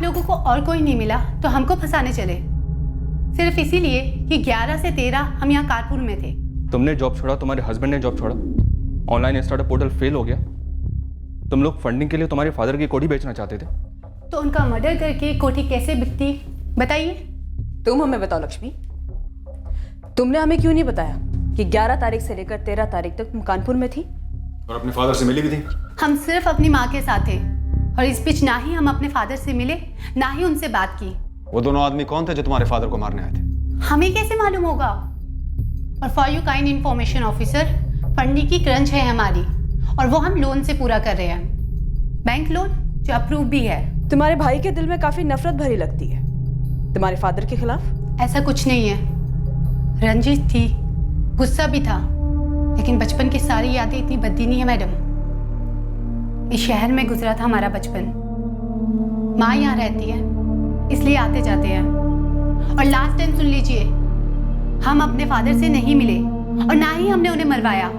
लोगों को और कोई नहीं मिला तो हमको फंसाने चले, सिर्फ इसीलिए कि 11 से 13 हम यहाँ कानपुर में थे। तुमने जॉब छोड़ा, तुम्हारे हस्बैंड ने जॉब छोड़ा, ऑनलाइन स्टार्टअप पोर्टल फेल हो गया, तुम लोग फंडिंग के लिए तुम्हारे फादर की कोठी बेचना चाहते थे। तो उनका मर्डर करके कोठी कैसे बिकती बताइए। तुम हमें बताओ लक्ष्मी, तुमने हमें क्यों नहीं बताया कि 11 तारीख से लेकर 13 तारीख तक तुम कानपुर में थी और अपने फादर से मिली भी थी? हम सिर्फ अपनी माँ के साथ थे और इस बीच ना ही हम अपने फादर से मिले ना ही उनसे बात की। वो दोनों आदमी कौन थे जो तुम्हारे फादर को मारने आए थे? हमें कैसे मालूम होगा? और for you kind information officer, funding की क्रंच है हमारी और वो हम लोन से पूरा कर रहे हैं, बैंक लोन जो अप्रूव भी है। तुम्हारे भाई के दिल में काफी नफरत भरी लगती है तुम्हारे फादर के खिलाफ। ऐसा कुछ नहीं है, रंजित थी, गुस्सा भी था, लेकिन बचपन की सारी यादें इतनी बद्दी नहीं है मैडम। इस शहर में गुजरा था हमारा बचपन, माँ यहाँ रहती है इसलिए आते जाते हैं। और लास्ट टाइम सुन लीजिए, हम अपने फादर से नहीं मिले और ना ही हमने उन्हें मरवाया।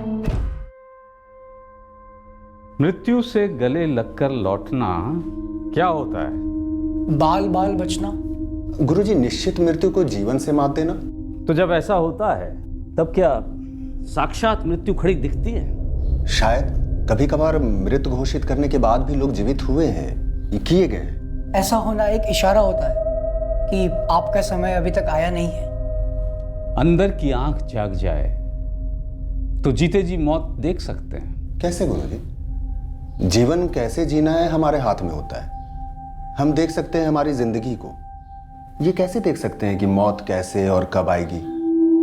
मृत्यु से गले लगकर लौटना क्या होता है? बाल बाल बचना। गुरुजी, निश्चित मृत्यु को जीवन से मात देना। तो जब ऐसा होता है तब क्या साक्षात मृत्यु खड़ी दिखती है? शायद कभी कभार मृत घोषित करने के बाद भी लोग जीवित हुए हैं, ये किए गए। ऐसा होना एक इशारा होता है कि आपका समय अभी तक आया नहीं है। अंदर की आंख जाग जाए तो जीते जी मौत देख सकते हैं। कैसे गुरुजी? जीवन कैसे जीना है हमारे हाथ में होता है। हम देख सकते हैं हमारी जिंदगी को, ये कैसे देख सकते हैं कि मौत कैसे और कब आएगी?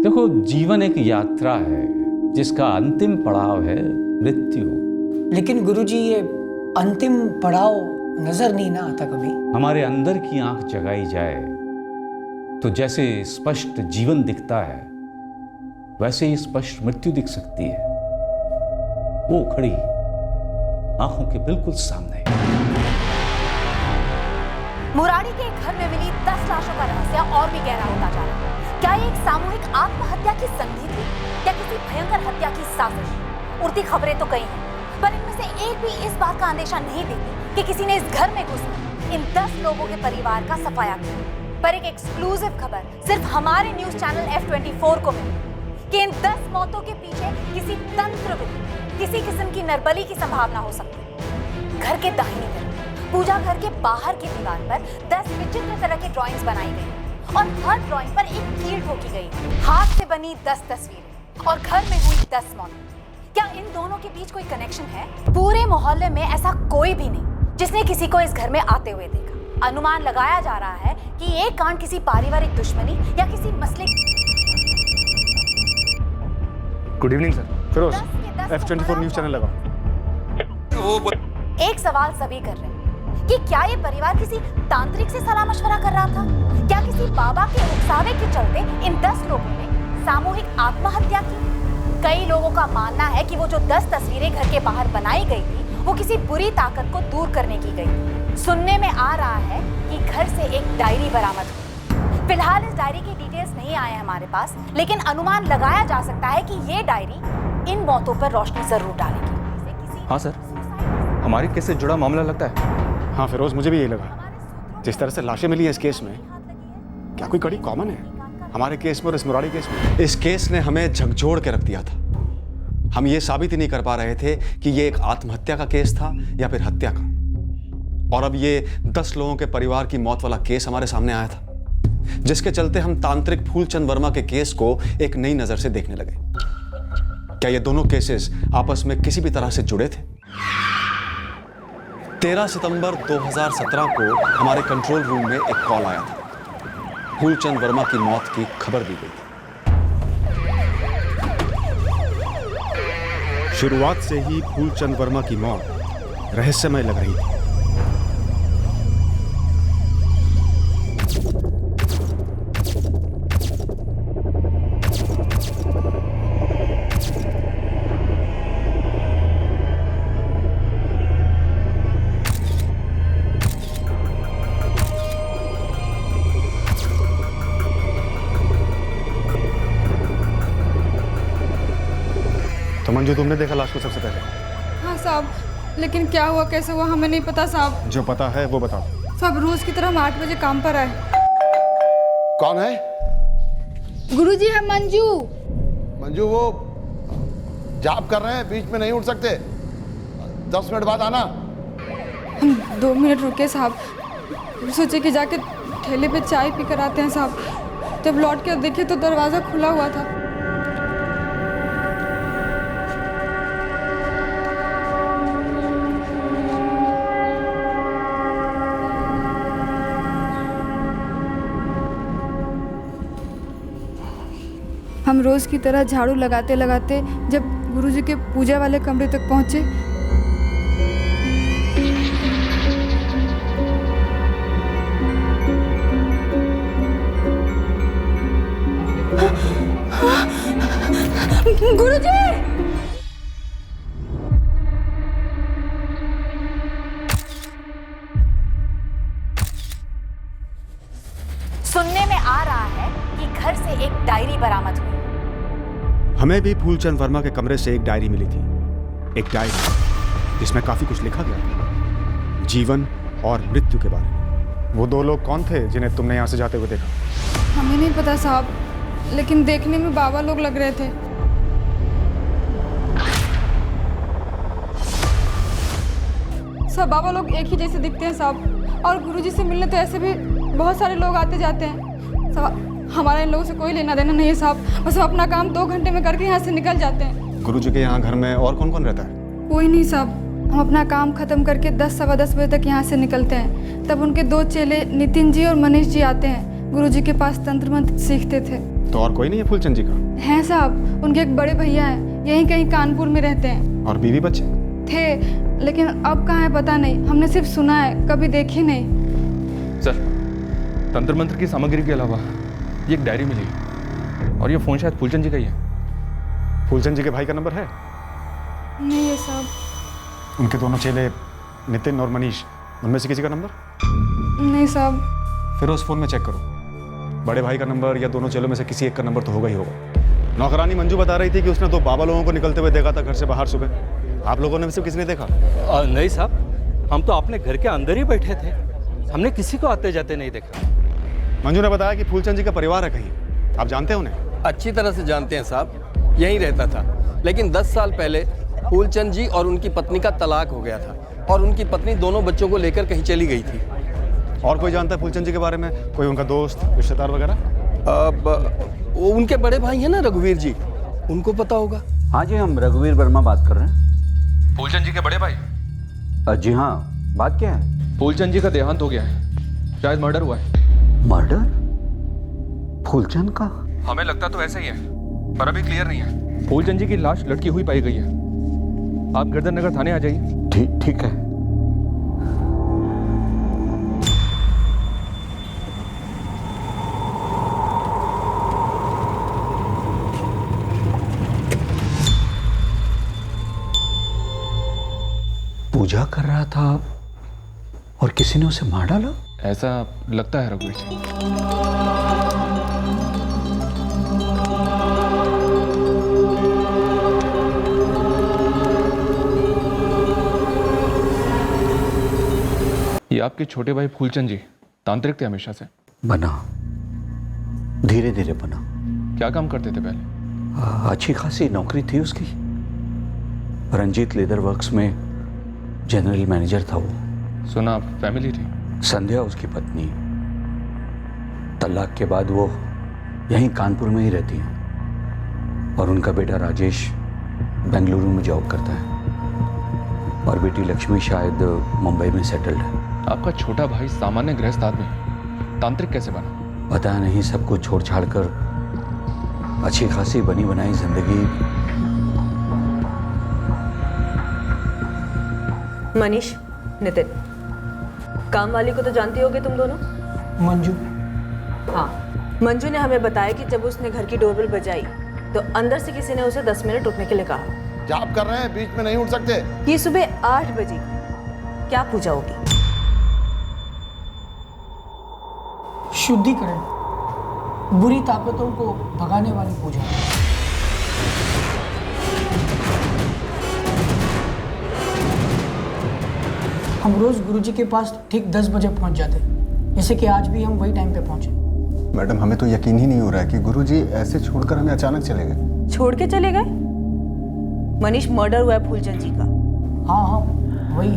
देखो, जीवन एक यात्रा है जिसका अंतिम पड़ाव है मृत्यु। लेकिन गुरुजी, ये अंतिम पड़ाव नजर नहीं ना आता कभी। हमारे अंदर की आंख जगाई जाए तो जैसे स्पष्ट जीवन दिखता है वैसे ही स्पष्ट मृत्यु दिख सकती है, वो खड़ी आंखों के बिल्कुल सामने। मुरारी के एक घर में मिली 10 लाशों का रहस्य और भी गहरा होता जा रहा है। क्या ये एक सामूहिक आत्महत्या की संधि थी या किसी भयंकर हत्या की साजिश? उड़ती खबरें तो कई हैं, पर इनमें से एक भी इस बात का अंदेशा नहीं देती कि किसी ने इस घर में घुसकर इन 10 लोगों के परिवार का सफाया किया। पर एक एक्सक्लूसिव खबर सिर्फ हमारे न्यूज चैनल F24 को मिली कि इन 10 मौतों के पीछे किसी तंत्र विधि, किसी किस्म की नरबली की संभावना हो सकती है। घर के दाहिनी तरफ पूजा घर के बाहर की दीवार पर 10 विचित्र तरह की ड्राइंग्स बनाई गई और हर ड्राइंग पर एक कील ठोकी गई। हाथ से बनी 10 तस्वीरें और घर में हुई 10 मौतें। क्या इन दोनों के बीच कोई कनेक्शन है? पूरे मोहल्ले में ऐसा कोई भी नहीं जिसने किसी को इस घर में आते हुए देखा। अनुमान लगाया जा रहा है कि ये कांड किसी पारिवारिक दुश्मनी या किसी मसले। Good evening sir. Firoz, F24 news channel लगाओ। एक सवाल सभी कर रहे हैं कि क्या ये परिवार किसी तांत्रिक से सलाह मशवरा कर रहा था? क्या किसी बाबा के उकसावे के चलते इन 10 लोगों ने सामूहिक आत्महत्या की? कई लोगों का मानना है कि वो जो 10 तस्वीरें घर के बाहर बनाई गई थी वो किसी बुरी ताकत को दूर करने की गई। सुनने में आ रहा है कि घर से एक डायरी बरामद हुई। फिलहाल इस डायरी की डिटेल्स नहीं आए हमारे पास, लेकिन अनुमान लगाया जा सकता है कि ये डायरी इन मौतों पर रोशनी जरूर डालेगी। हाँ सर, हमारे केस से जुड़ा मामला लगता है। हाँ फिरोज, मुझे भी यही लगा। जिस तरह से लाशें मिली हैं इस केस में, क्या कोई कड़ी कॉमन है हमारे केस में और इस मुरारी केस में? इस केस ने हमें झकझोर के रख दिया था। हम ये साबित ही नहीं कर पा रहे थे कि ये एक आत्महत्या का केस था या फिर हत्या का। और अब ये 10 लोगों के परिवार की मौत वाला केस हमारे सामने आया था, जिसके चलते हम तांत्रिक फूलचंद वर्मा के केस को एक नई नजर से देखने लगे। क्या ये दोनों केसेस आपस में किसी भी तरह से जुड़े थे? 13 सितंबर 2017 को हमारे कंट्रोल रूम में एक कॉल आया था। फूलचंद वर्मा की मौत की खबर दी गई। शुरुआत से ही फूलचंद वर्मा की मौत रहस्यमय लग रही थी। तो मंजू, तुमने देखा लाश को सबसे पहले? हाँ साहब, लेकिन क्या हुआ कैसे हुआ हमें नहीं पता साहब। जो पता है वो बताओ। सब रोज की तरह हम 8 बजे काम पर आए। कौन है? गुरुजी है मंजू। मंजू वो जाप कर रहे हैं, बीच में नहीं उठ सकते। 10 मिनट बाद आना। हम 2 मिनट रुके साहब, सोचे कि जाके ठेले पे चाय पी कर आते हैं साहब। जब लौट के देखे तो दरवाज़ा खुला हुआ था। हम रोज़ की तरह झाड़ू लगाते लगाते जब गुरुजी के पूजा वाले कमरे तक पहुँचे गुरुजी! सुनने में आ रहा है कि घर से एक डायरी बरामद हुई। हमें भी फूलचंद वर्मा के कमरे से एक डायरी मिली थी। एक डायरी जिसमें काफी कुछ लिखा गया था, जीवन और मृत्यु के बारे में। वो 2 लोग कौन थे जिन्हें तुमने यहाँ से जाते हुए देखा? हमें नहीं पता साहब, लेकिन देखने में बाबा लोग लग रहे थे। सब बाबा लोग एक ही जैसे दिखते हैं साहब, और गुरुजी से मिलने तो ऐसे भी बहुत सारे लोग आते जाते हैं साहब। हमारा इन लोगों से कोई लेना देना नहीं है साहब, बस हम अपना काम 2 घंटे में करके यहाँ से निकल जाते हैं। गुरुजी के यहाँ घर में और कौन कौन रहता है? कोई नहीं साहब, हम अपना काम खत्म करके 10 सवा 10 बजे तक यहाँ से निकलते हैं। तब उनके 2 चेले नितिन जी और मनीष जी आते हैं, गुरुजी के पास तंत्र मंत्र सीखते थे। तो और कोई नहीं है फूलचंद जी का? हैं साहब, उनके एक बड़े भैया हैं, यहीं कहीं कानपुर में रहते हैं। और बीवी बच्चे? थे, लेकिन अब कहाँ है पता नहीं, हमने सिर्फ सुना है, कभी देखी नहीं। सर, तंत्र मंत्र की सामग्री के अलावा ये एक डायरी मिली है, और ये फ़ोन शायद फूलचंद जी का ही है। फूलचंद जी के भाई का नंबर है? नहीं है साहब। उनके दोनों चेले नितिन और मनीष, उनमें से किसी का नंबर? नहीं साहब। फिर उस फोन में चेक करो, बड़े भाई का नंबर या दोनों चेलों में से किसी एक का नंबर तो होगा ही होगा। नौकरानी मंजू बता रही थी कि उसने 2 बाबा लोगों को निकलते हुए देखा था घर से बाहर सुबह। आप लोगों ने भी किसी ने देखा? नहीं साहब, हम तो अपने घर के अंदर ही बैठे थे, हमने किसी को आते जाते नहीं देखा। मंजू ने बताया कि फूलचंद जी का परिवार है कहीं, आप जानते हैं उन्हें? अच्छी तरह से जानते हैं साहब, यहीं रहता था। लेकिन 10 साल पहले फूलचंद जी और उनकी पत्नी का तलाक हो गया था, और उनकी पत्नी दोनों बच्चों को लेकर कहीं चली गई थी। और कोई जानता है फूलचंद जी के बारे में? कोई उनका दोस्त, रिश्तेदार वगैरह? वो उनके बड़े भाई हैं ना रघुवीर जी, उनको पता होगा। हाँ जी, हम रघुवीर वर्मा बात कर रहे हैं। फूलचंद जी के बड़े भाई? जी हाँ, बात क्या है? फूलचंद जी का देहांत हो गया है, शायद मर्डर हुआ है। मर्डर? फूलचंद का? हमें लगता तो ऐसा ही है, पर अभी क्लियर नहीं है। फूलचंद जी की लाश लटकी हुई पाई गई है। आप गर्दन नगर थाने आ जाइए। ठीक है। पूजा कर रहा था और किसी ने उसे मार डाला? ऐसा लगता है रघुवीर जी। ये आपके छोटे भाई फूलचंद जी तांत्रिक थे हमेशा से? बना, धीरे धीरे बना। क्या काम करते थे पहले? अच्छी खासी नौकरी थी उसकी, रंजीत लेदर वर्क्स में जनरल मैनेजर था वो। सुना फैमिली थी? संध्या उसकी पत्नी, तलाक के बाद वो यहीं कानपुर में ही रहती हैं, और उनका बेटा राजेश बेंगलुरु में जॉब करता है, और बेटी लक्ष्मी शायद मुंबई में सेटल्ड है। आपका छोटा भाई सामान्य गृहस्थ आदमी तांत्रिक कैसे बना? पता नहीं, सब कुछ छोड़ छाड़ कर अच्छी खासी बनी बनाई जिंदगी। मनीष, नितिन, काम वाली को तो जानती होगे तुम दोनों? मंजू। हाँ, मंजू ने हमें बताया कि जब उसने घर की डोरबेल बजाई तो अंदर से किसी ने उसे 10 मिनट रुकने के लिए कहा। जाप कर रहे हैं, बीच में नहीं उठ सकते। ये सुबह 8 बजे क्या पूजा होगी? शुद्धिकरण, बुरी ताकतों को भगाने वाली पूजा। हम रोज़ गुरुजी के पास ठीक 10 बजे पहुंच जाते, जैसे कि आज भी हम वही टाइम पे पहुंचे। मैडम हमें तो यकीन ही नहीं हो रहा है कि गुरुजी ऐसे छोड़कर हमें अचानक चले गए। छोड़ के चले गए? मनीष, मर्डर हुआ है फूलचंद जी का। हाँ वही।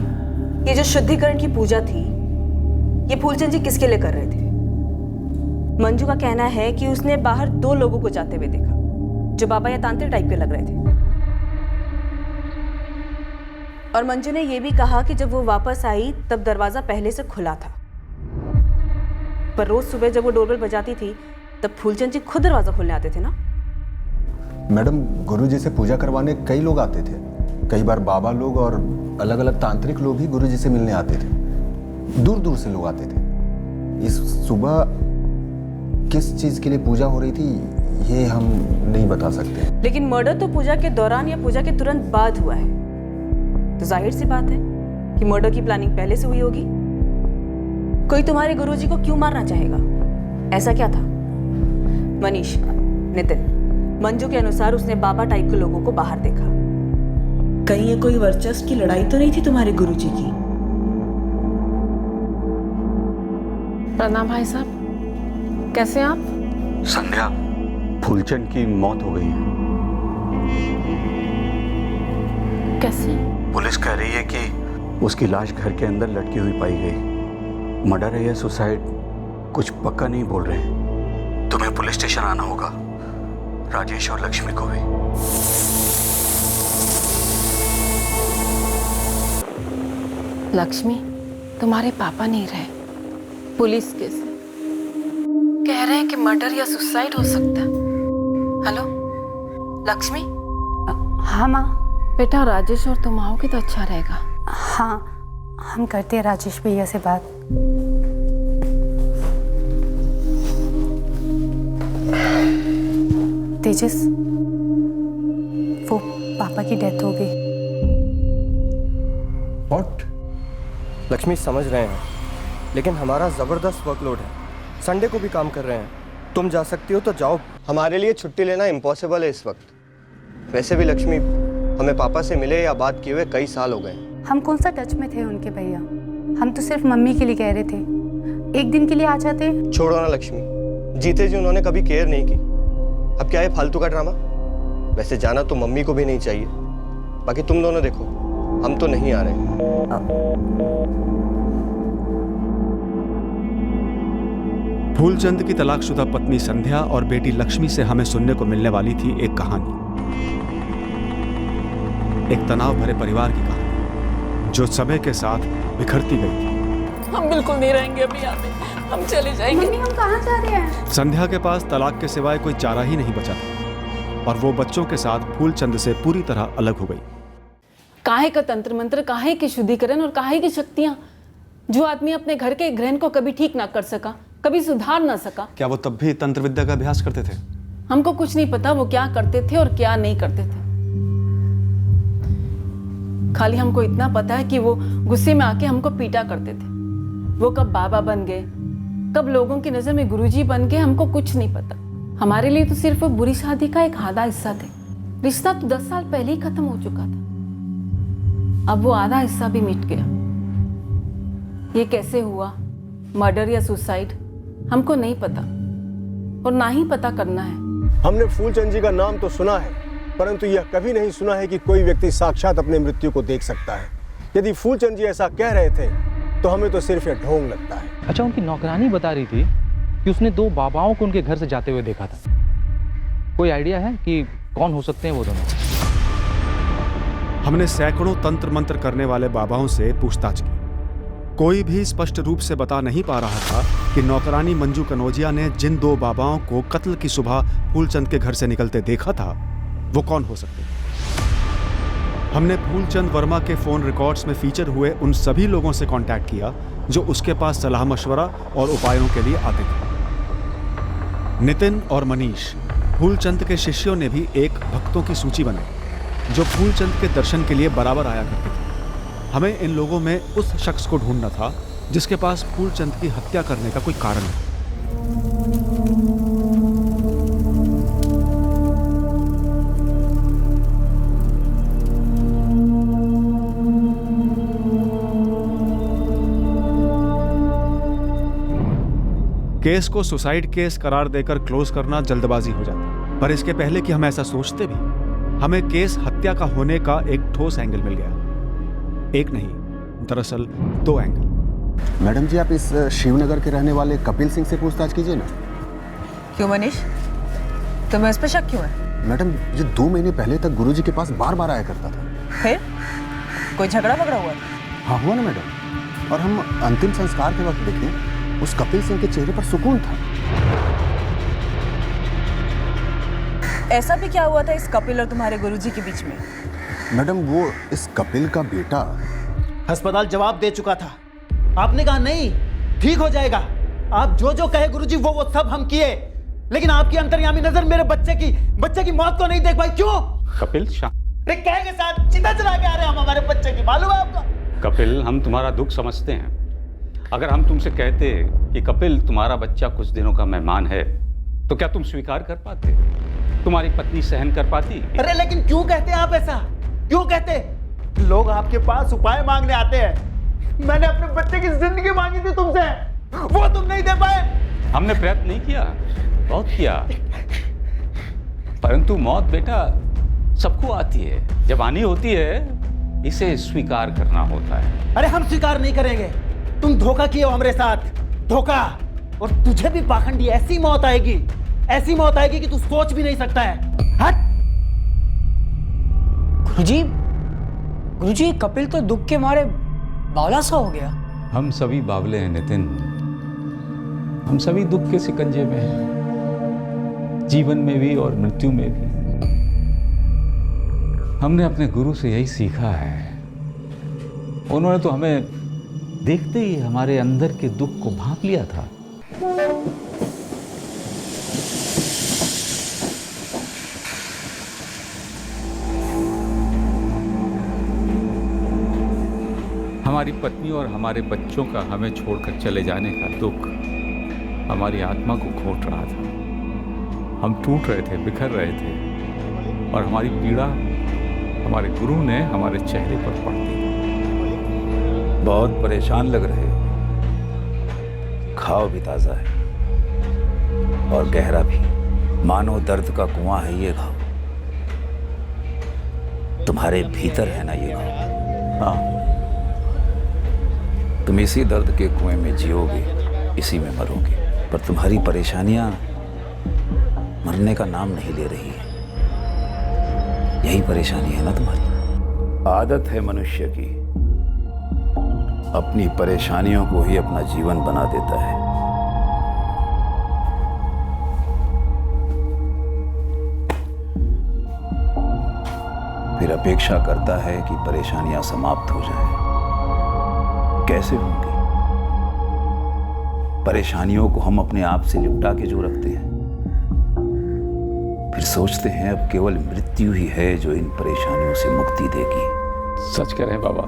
ये जो शुद्धिकरण की पूजा थी, ये फूलचंद जी किसके लिए कर रहे थे? मंजू का कहना है कि उसने बाहर 2 लोगों को जाते हुए देखा जो बाबा या तांत्रिक टाइप के लग रहे थे, और मंजू ने यह भी कहा कि जब वो वापस आई तब दरवाजा पहले से खुला था, पर रोज सुबह जब वो डोरबेल बजाती थी तब फूलचंद जी खुद दरवाजा खोलने आते थे ना। मैडम गुरुजी से पूजा करवाने कई लोग आते थे, कई बार बाबा लोग और अलग अलग तांत्रिक लोग भी गुरुजी से मिलने आते थे, दूर दूर से लोग आते थे। इस सुबह किस चीज के लिए पूजा हो रही थी ये हम नहीं बता सकते। लेकिन मर्डर तो पूजा के दौरान या पूजा के तुरंत बाद हुआ है, तो जाहिर सी बात है कि मर्डर की प्लानिंग पहले से हुई होगी। कोई तुम्हारे गुरुजी को क्यों मारना चाहेगा? ऐसा क्या था? मनीष, नितिन, मंजू के अनुसार उसने बाबा टाइप के लोगों को बाहर देखा। कहीं ये कोई वर्चस्व की लड़ाई तो नहीं थी तुम्हारे गुरुजी की? प्रणाम भाई साहब, कैसे हैं आप? संध्या, फूलचंद की मौत हो गई है। कैसे? पुलिस कह रही है कि उसकी लाश घर के अंदर लटकी हुई पाई गई। मर्डर है या सुसाइड कुछ पक्का नहीं बोल रहे। तुम्हें पुलिस स्टेशन आना होगा, राजेश और लक्ष्मी को भी। लक्ष्मी, तुम्हारे पापा नहीं रहे, पुलिस केस है। कह रहे हैं कि मर्डर या सुसाइड हो सकता है। हेलो लक्ष्मी। हाँ माँ। बेटा राजेश और तुम आओगे तो अच्छा रहेगा। हाँ, हम करते हैं राजेश भैया से बात। तेजस, वो पापा की डेथ हो गई। व्हाट? लक्ष्मी, समझ रहे हैं, लेकिन हमारा ज़बरदस्त वर्कलोड है, संडे को भी काम कर रहे हैं। तुम जा सकती हो तो जाओ। हमारे लिए छुट्टी लेना इम्पॉसिबल है इस वक्त। वैसे भी लक्ष्मी, हमें पापा से मिले या बात किए हुए कई साल हो गए। हम कौन सा टच में थे उनके भैया? हम तो सिर्फ मम्मी के लिए कह रहे थे, एक दिन के लिए आ जाते। छोड़ो ना लक्ष्मी, जीते जी उन्होंने कभी केयर नहीं की। अब क्या है फालतू का ड्रामा? वैसे जाना तो मम्मी को भी नहीं चाहिए, बाकी तुम दोनों देखो, हम तो नहीं आ रहे। फूलचंद की तलाकशुदा पत्नी संध्या और बेटी लक्ष्मी से हमें सुनने को मिलने वाली थी एक कहानी, एक तनाव भरे परिवार की कहानी जो समय के साथ बिखरती गई थी। हम बिल्कुल नहीं रहेंगे अभी यहाँ पे, हम चले जाएंगे। मम्मी, हम कहाँ जा रहे हैं? संध्या के पास तलाक के सिवाय कोई चारा ही नहीं बचा था और वो बच्चों के साथ फूलचंद से पूरी तरह अलग हो गई। काहे का तंत्र मंत्र, काहे की शुद्धिकरण और काहे की शक्तियां? जो आदमी अपने घर के ग्रहण को कभी ठीक ना कर सका, कभी सुधार ना सका। क्या वो तब भी तंत्र विद्या का अभ्यास करते थे? हमको कुछ नहीं पता वो क्या करते थे और क्या नहीं करते थे। खाली हमको इतना पता है कि वो गुस्से में आके हमको पीटा करते थे। वो कब बाबा बन गए, कब लोगों की नजर में गुरुजी बन गए, हमको कुछ नहीं पता। हमारे लिए तो सिर्फ वो बुरी शादी का एक आधा हिस्सा थे। रिश्ता तो 10 साल पहले ही खत्म हो चुका था, अब वो आधा हिस्सा भी मिट गया। ये कैसे हुआ, मर्डर या सुसाइड, हमको नहीं पता और ना ही पता करना है। हमने फूलचंद जी का नाम तो सुना है, परंतु यह कभी नहीं सुना है कि कोई व्यक्ति साक्षात अपने मृत्यु को देख सकता है। यदि फूलचंद जी ऐसा कह रहे थे तो हमें तो सिर्फ यह ढोंग लगता है। अच्छा, उनकी नौकरानी बता रही थी कि उसने 2 बाबाओं को उनके घर से जाते हुए देखा था। कोई आइडिया है कि कौन हो सकते हैं वो दोनों? हमने सैकड़ों तंत्र मंत्र करने वाले बाबाओं से पूछताछ की, कोई भी स्पष्ट रूप से बता नहीं पा रहा था कि नौकरानी मंजू कनौजिया ने जिन 2 बाबाओं को कत्ल की सुबह फूलचंद के घर से निकलते देखा था वो कौन हो सकते थे। हमने फूलचंद वर्मा के फोन रिकॉर्ड्स में फीचर हुए उन सभी लोगों से कांटेक्ट किया जो उसके पास सलाह मशवरा और उपायों के लिए आते थे। नितिन और मनीष, फूलचंद के शिष्यों ने भी एक भक्तों की सूची बनाई जो फूलचंद के दर्शन के लिए बराबर आया करते थे। हमें इन लोगों में उस शख्स को ढूंढना था जिसके पास फूलचंद की हत्या करने का कोई कारण है। केस को सुसाइड केस करार देकर क्लोज करना जल्दबाजी हो जाती, पर इसके पहले कि हम ऐसा सोचते भी, हमें केस हत्या का होने का एक ठोस एंगल मिल गया। एक नहीं, दरअसल 2 एंगल। मैडम जी, आप इस शिवनगर के रहने वाले कपिल सिंह से पूछताछ कीजिए ना। क्यों मनीष, तुम्हें इस पर शक क्यों है? मैडम, ये 2 महीने पहले तक गुरुजी के पास बार बार आया करता था। फिर कोई झगड़ा वगड़ा हुआ? हाँ हुआ ना मैडम, और हम अंतिम संस्कार के वक्त देखें, उस कपिल सिंह के चेहरे पर सुकून था। ऐसा भी क्या हुआ था इस कपिल और तुम्हारे गुरुजी के बीच में? मैडम, वो इस कपिल का बेटा अस्पताल जवाब दे चुका था। आपने कहा नहीं, ठीक हो जाएगा, आप जो जो कहे गुरुजी वो सब हम किए, लेकिन आपकी अंतर्यामी नजर मेरे बच्चे की मौत को नहीं देख पाई। क्यों? कपिल, कह के साथ चिता चला के आ रहे हैं हम हमारे बच्चे की, मालूम है आपको? कपिल, हम तुम्हारा दुख समझते हैं। अगर हम तुमसे कहते कि कपिल तुम्हारा बच्चा कुछ दिनों का मेहमान है, तो क्या तुम स्वीकार कर पाते? तुम्हारी पत्नी सहन कर पाती? अरे लेकिन क्यों कहते आप ऐसा? क्यों कहते? लोग आपके पास उपाय मांगने आते हैं। मैंने अपने बच्चे की जिंदगी मांगी थी तुमसे, वो तुम नहीं दे पाए। हमने प्रयत्न नहीं किया, बहुत किया, परंतु मौत बेटा सबको आती है। जब आनी होती है, इसे स्वीकार करना होता है। अरे हम स्वीकार नहीं करेंगे, तुम धोखा किए हो हमारे साथ, धोखा। और तुझे भी पाखंडी ऐसी मौत आएगी कि तू सोच भी नहीं सकता है। हट। गुरुजी, कपिल तो दुख के मारे बावला सा हो गया। हम सभी बावले हैं नितिन, हम सभी दुख के सिकंजे में हैं, जीवन में भी और मृत्यु में भी। हमने अपने गुरु से यही सीखा है। उन्होंने तो हमें देखते ही हमारे अंदर के दुख को भांप लिया था। हमारी पत्नी और हमारे बच्चों का हमें छोड़कर चले जाने का दुख हमारी आत्मा को घोट रहा था। हम टूट रहे थे, बिखर रहे थे, और हमारी पीड़ा हमारे गुरु ने हमारे चेहरे पर पड़ दी। बहुत परेशान लग रहे हो। घाव भी ताजा है और गहरा भी, मानो दर्द का कुआं है ये घाव। तुम्हारे भीतर है ना ये घाव? हाँ, तुम इसी दर्द के कुएं में जियोगे, इसी में मरोगे, पर तुम्हारी परेशानियां मरने का नाम नहीं ले रही है। यही परेशानी है ना तुम्हारी। आदत है मनुष्य की, अपनी परेशानियों को ही अपना जीवन बना देता है। फिर अपेक्षा करता है कि परेशानियां समाप्त हो जाए। कैसे होंगी? परेशानियों को हम अपने आप से लिपटा के जो रखते हैं, फिर सोचते हैं अब केवल मृत्यु ही है जो इन परेशानियों से मुक्ति देगी। सच कह रहे हैं बाबा,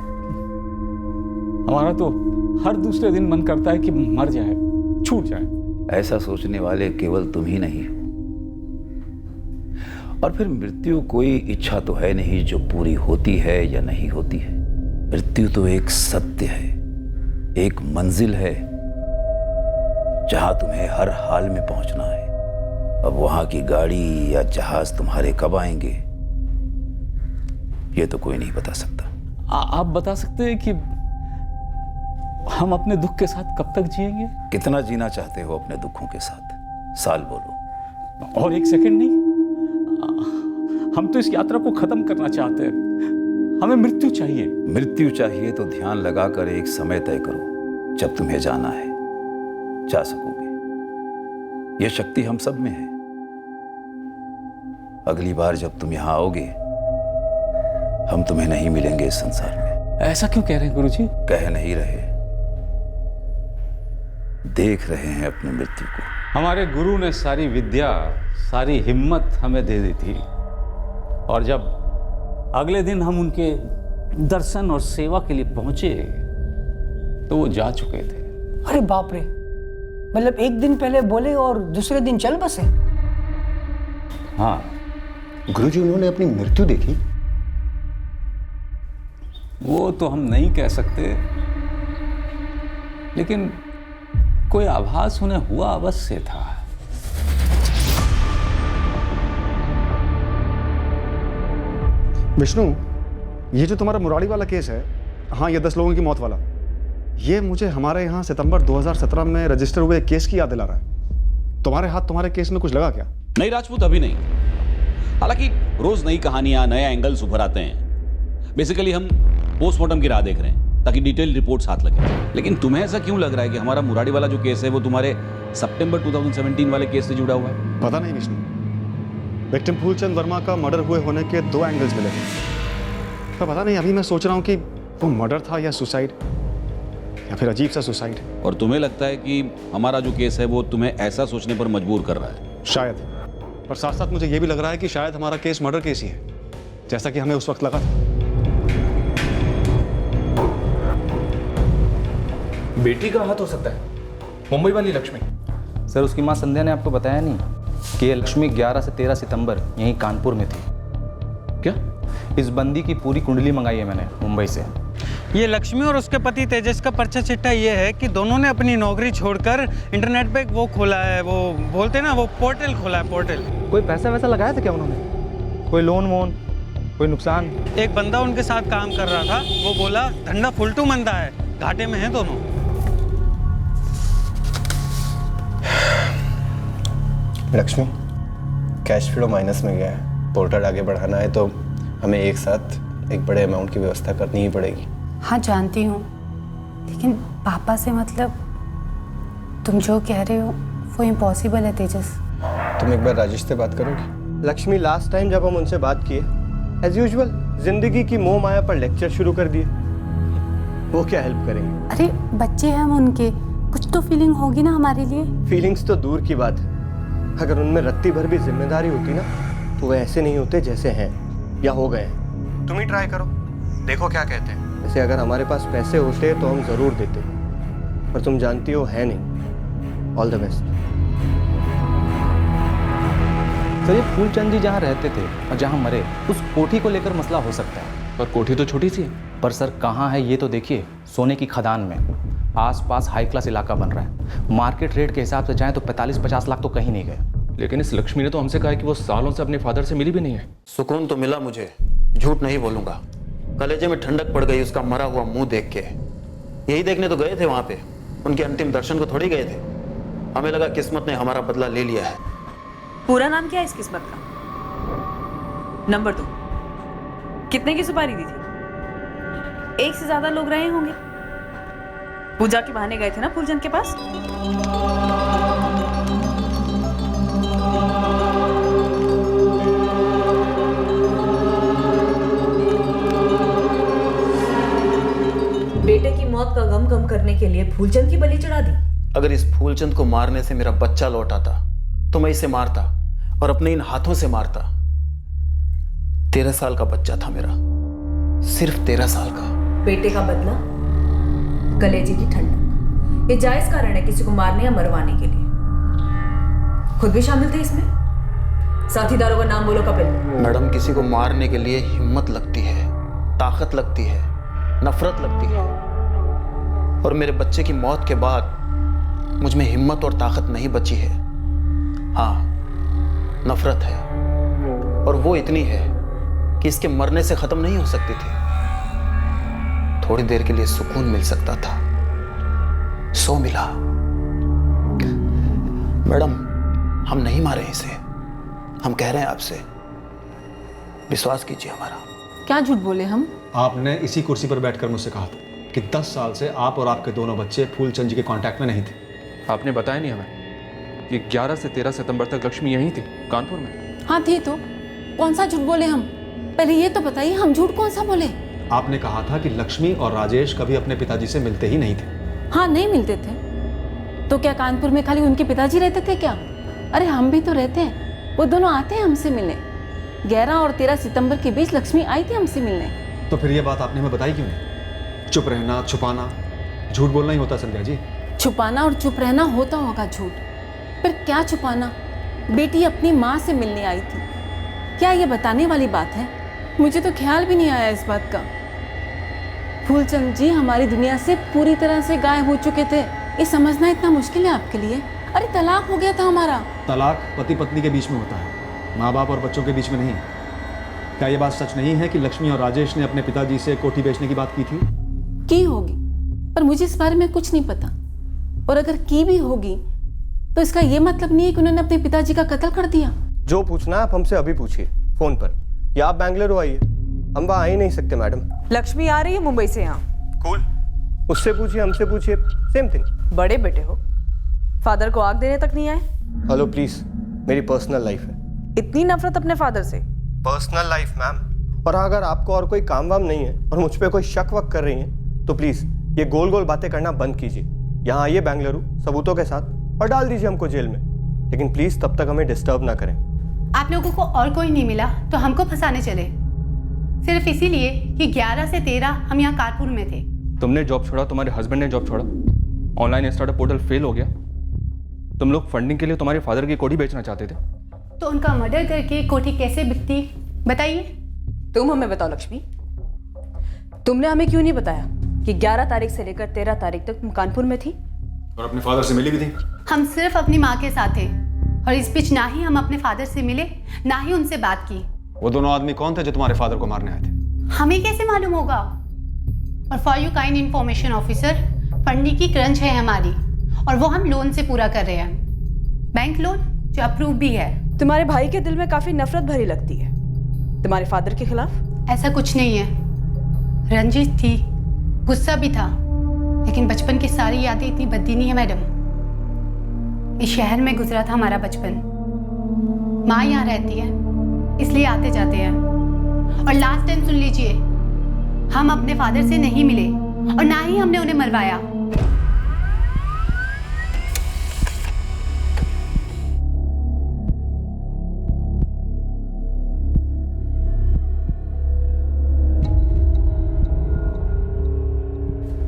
हमारा तो हर दूसरे दिन मन करता है कि मर जाए, छूट जाए। ऐसा सोचने वाले केवल तुम ही नहीं हो। और फिर मृत्यु कोई इच्छा तो है नहीं जो पूरी होती है या नहीं होती है। मृत्यु तो एक सत्य है, एक मंजिल है जहां तुम्हें हर हाल में पहुंचना है। अब वहां की गाड़ी या जहाज तुम्हारे कब आएंगे ये तो कोई नहीं बता सकता। आप बता सकते हैं कि हम अपने दुख के साथ कब तक जिएंगे? कितना जीना चाहते हो अपने दुखों के साथ? साल बोलो। और एक सेकंड नहीं, हम तो इस यात्रा को खत्म करना चाहते हैं। हमें मृत्यु चाहिए। मृत्यु चाहिए तो ध्यान लगाकर एक समय तय करो जब तुम्हें जाना है, जा सकोगे। यह शक्ति हम सब में है। अगली बार जब तुम यहां आओगे, हम तुम्हें नहीं मिलेंगे इस संसार में। ऐसा क्यों कह रहे हैं गुरुजी? कह नहीं रहे, देख रहे हैं अपनी मृत्यु को। हमारे गुरु ने सारी विद्या, सारी हिम्मत हमें दे दी थी, और जब अगले दिन हम उनके दर्शन और सेवा के लिए पहुंचे तो वो जा चुके थे। अरे बाप रे, मतलब एक दिन पहले बोले और दूसरे दिन चल बसे? हाँ। गुरुजी, उन्होंने अपनी मृत्यु देखी? वो तो हम नहीं कह सकते, लेकिन कोई आभास उन्हें हुआ अवश्य था। विष्णु, ये जो तुम्हारा मुरारी वाला केस है, हाँ ये 10 लोगों की मौत वाला, ये मुझे हमारे यहाँ सितंबर 2017 में रजिस्टर हुए एक केस की याद दिला रहा है। तुम्हारे हाथ तुम्हारे केस में कुछ लगा क्या? नहीं राजपूत, अभी नहीं। हालांकि रोज नई कहानियां, नए एंगल्स उभर आते हैं। बेसिकली हम पोस्टमार्टम की राह देख रहे हैं ताकि डिटेल रिपोर्ट साथ लगे। लेकिन तुम्हें ऐसा क्यों लग रहा है कि हमारा मुरारी वाला जो केस है वो तुम्हारे सितंबर 2017 वाले केस से जुड़ा हुआ है? पता नहीं विष्णु, विक्टिम फूलचंद वर्मा का मर्डर हुए होने के 2 एंगल्स मिले पर पता नहीं, अभी मैं सोच रहा हूँ कि वो मर्डर था या सुसाइड, या फिर अजीब सा सुसाइड। और तुम्हें लगता है कि हमारा जो केस है वो तुम्हें ऐसा सोचने पर मजबूर कर रहा है? शायद, पर साथ साथ मुझे ये भी लग रहा है कि शायद हमारा केस मर्डर केस ही है, जैसा कि हमें उस वक्त लगा था। बेटी का हाथ हो सकता है, मुंबई वाली लक्ष्मी। सर उसकी माँ संध्या ने आपको बताया नहीं कि ये लक्ष्मी 11 से 13 सितंबर यहीं कानपुर में थी? क्या? इस बंदी की पूरी कुंडली मंगाई है मैंने मुंबई से। ये लक्ष्मी और उसके पति तेजस का पर्चा चिट्ठा ये है कि दोनों ने अपनी नौकरी छोड़कर इंटरनेट पे एक वो खोला है, वो बोलते हैं ना, वो पोर्टल खोला है, पोर्टल। कोई पैसा वैसा लगाया था क्या उन्होंने? कोई लोन वोन, कोई नुकसान? एक बंदा उनके साथ काम कर रहा था, वो बोला धंधा फुलटू मंदा है, घाटे में हैं दोनों। लक्ष्मी, कैश फ्लो माइनस में गया है, पोर्टल आगे बढ़ाना है तो हमें एक साथ एक बड़े अमाउंट की व्यवस्था करनी ही पड़ेगी। हाँ जानती हूँ, लेकिन पापा से मतलब तुम जो कह रहे हो वो इम्पॉसिबल है तेजस। तुम एक बार राजेश से बात करोगी? लक्ष्मी, लास्ट टाइम जब हम उनसे बात किए एज यूजुअल जिंदगी की मोह माया पर लेक्चर शुरू कर दिए। वो क्या हेल्प करेंगे? अरे बच्चे हैं हम उनके, कुछ तो फीलिंग होगी ना हमारे लिए। फीलिंग्स तो दूर की बात है, अगर उनमें रत्ती भर भी जिम्मेदारी होती ना तो वो ऐसे नहीं होते जैसे हैं या हो गए हैं। तुम ही ट्राई करो, देखो क्या कहते हैं। वैसे अगर हमारे पास पैसे होते तो हम जरूर देते, पर तुम जानती हो है नहीं। All the best. सर ये फूलचंद जी जहाँ रहते थे और जहाँ मरे, उस कोठी को लेकर मसला हो सकता है। पर कोठी तो छोटी सी है। पर सर कहाँ है ये तो देखिए, सोने की खदान में, आसपास हाई क्लास इलाका बन रहा है। मार्केट रेट के हिसाब से जाएं तो 45-50 लाख तो कहीं नहीं गए। लेकिन इस लक्ष्मी ने तो हमसे कहा है कि वो सालों से अपने फादर से मिली भी नहीं है। सुकून तो मिला मुझे, झूठ नहीं बोलूंगा। कलेजे में ठंडक पड़ गई उसका मरा हुआ मुंह देख के। यही देखने तो गए थे वहां पे, उनके अंतिम दर्शन को थोड़ी गए थे। हमें लगा किस्मत ने हमारा बदला ले लिया है। पूरा नाम क्या है इस किस्मत का? नंबर 2, कितने की सुपारी दी थी? एक से ज्यादा लोग रहे होंगे। पूजा के बहाने गए थे ना फूलचंद के पास? बेटे की मौत का गम कम करने के लिए फूलचंद की बलि चढ़ा दी। अगर इस फूलचंद को मारने से मेरा बच्चा लौट आता तो मैं इसे मारता और अपने इन हाथों से मारता। 13 साल का बच्चा था मेरा, सिर्फ 13 साल का। बेटे का बदला, कलेजे की ठंडक, ये जायज कारण है किसी को मारने या मरवाने के लिए। खुद भी शामिल थे इसमें? साथीदारों का नाम बोलो कपिल। मैडम, किसी को मारने के लिए हिम्मत लगती है, ताकत लगती है, नफरत लगती है। और मेरे बच्चे की मौत के बाद मुझ में हिम्मत और ताकत नहीं बची है। हाँ, नफरत है, और वो इतनी है कि इसके मरने से खत्म नहीं हो सकती थी। थोड़ी देर के लिए सुकून मिल सकता था, सो मिला। मैडम, हम नहीं मारे इसे, हम कह रहे हैं आपसे, विश्वास कीजिए हमारा। क्या झूठ बोले हम? आपने इसी कुर्सी पर बैठकर मुझसे कहा था कि 10 साल से आप और आपके दोनों बच्चे फूलचंद जी के कांटेक्ट में नहीं थे। आपने बताया नहीं हमें कि 11 से 13 सितंबर तक लक्ष्मी यहीं थी, कानपुर में। हाँ थी तो, कौन सा झूठ बोले हम? पहले ये तो बताइए, हम झूठ कौन सा बोले? आपने कहा था कि लक्ष्मी और राजेश कभी अपने पिताजी से मिलते ही नहीं थे। हाँ, नहीं मिलते थे। तो क्या कानपुर में खाली उनके पिताजी रहते थे क्या? अरे हम भी तो रहते हैं, वो दोनों आते हैं हमसे मिलने। 11 और 13 सितंबर के बीच लक्ष्मी आई थी हमसे मिलने। तो फिर ये बात आपने हमें बताई क्यों नहीं? चुप रहना, छुपाना, झूठ बोलना ही होता संध्या जी। छुपाना और चुप रहना होता होगा झूठ, पर क्या छुपाना? बेटी अपनी माँ से मिलने आई थी, क्या ये बताने वाली बात है? मुझे तो ख्याल भी नहीं आया इस बात का। फूलचंद जी हमारी दुनिया से पूरी तरह से गायब हो चुके थे। ये समझना इतना मुश्किल है आपके लिए? अरे तलाक हो गया था हमारा। तलाक पति पत्नी के बीच में होता है, माँ बाप और बच्चों के बीच में नहीं। क्या ये बात सच नहीं है कि लक्ष्मी और राजेश ने अपने पिताजी से कोठी बेचने की बात की थी? की होगी, पर मुझे इस बारे में कुछ नहीं पता। और अगर की भी होगी तो इसका ये मतलब नहीं है कि उन्होंने अपने पिताजी का कत्ल कर दिया। जो पूछना है आप हमसे अभी पूछिए फोन पर, या आप बेंगलुरु आइए। हम वहाँ आ ही नहीं सकते मैडम। लक्ष्मी आ रही है मुंबई से यहाँ। कूल, उससे पूछिए हमसे पूछिए, सेम थिंग। बड़े बेटे हो, फादर को आग देने तक नहीं आए। हेलो प्लीज, मेरी पर्सनल लाइफ है। इतनी नफरत अपने फादर से? Personal life ma'am. और अगर आपको और कोई काम वाम नहीं है और मुझ पे कोई शक वक कर रही हैं तो प्लीज ये गोल गोल बातें करना बंद कीजिए। यहाँ आइए बेंगलुरु सबूतों के साथ और डाल दीजिए हमको जेल में, लेकिन प्लीज तब तक हमें डिस्टर्ब ना करें। आप लोगों को और कोई नहीं मिला तो हमको फंसाने चले, सिर्फ इसीलिए कि 11 से 13 हम यहाँ कारपुर में थे। तुमने जॉब छोड़ा, तुम्हारे हस्बैंड ने जॉब छोड़ा, ऑनलाइन स्टार्टअप पोर्टल फेल हो गया। तुम लोग फंडिंग के लिए तुम्हारे फादर की कोठी बेचना चाहते थे, तो उनका मर्डर करके कोठी कैसे बिकती बताइए। तुम हमें बताओ लक्ष्मी, तुमने हमें क्यों नहीं बताया कि 11 तारीख से लेकर 13 तारीख तक तुम कानपुर में थी और अपने फादर से मिली भी थी? हम सिर्फ अपनी माँ के साथ थे और इस बीच ना ही हम अपने फादर से मिले ना ही उनसे बात की। वो दोनों आदमी कौन थे जो तुम्हारे फादर को मारने आए थे? हमें कैसे मालूम होगा? और for you kind information officer, funding की क्रंच है हमारी और वो हम लोन से पूरा कर रहे हैं, बैंक लोन जो अप्रूव भी है। तुम्हारे भाई के दिल में काफी नफरत भरी लगती है तुम्हारे फादर के खिलाफ। ऐसा कुछ नहीं है, रंजिश थी, गुस्सा भी था, लेकिन बचपन की सारी यादें इतनी भद्दी नहीं है मैडम। इस शहर में गुजरा था हमारा बचपन, माँ यहाँ रहती है इसलिए आते जाते हैं। और लास्ट टाइम सुन लीजिए, हम अपने फादर से नहीं मिले और ना ही हमने उन्हें मरवाया।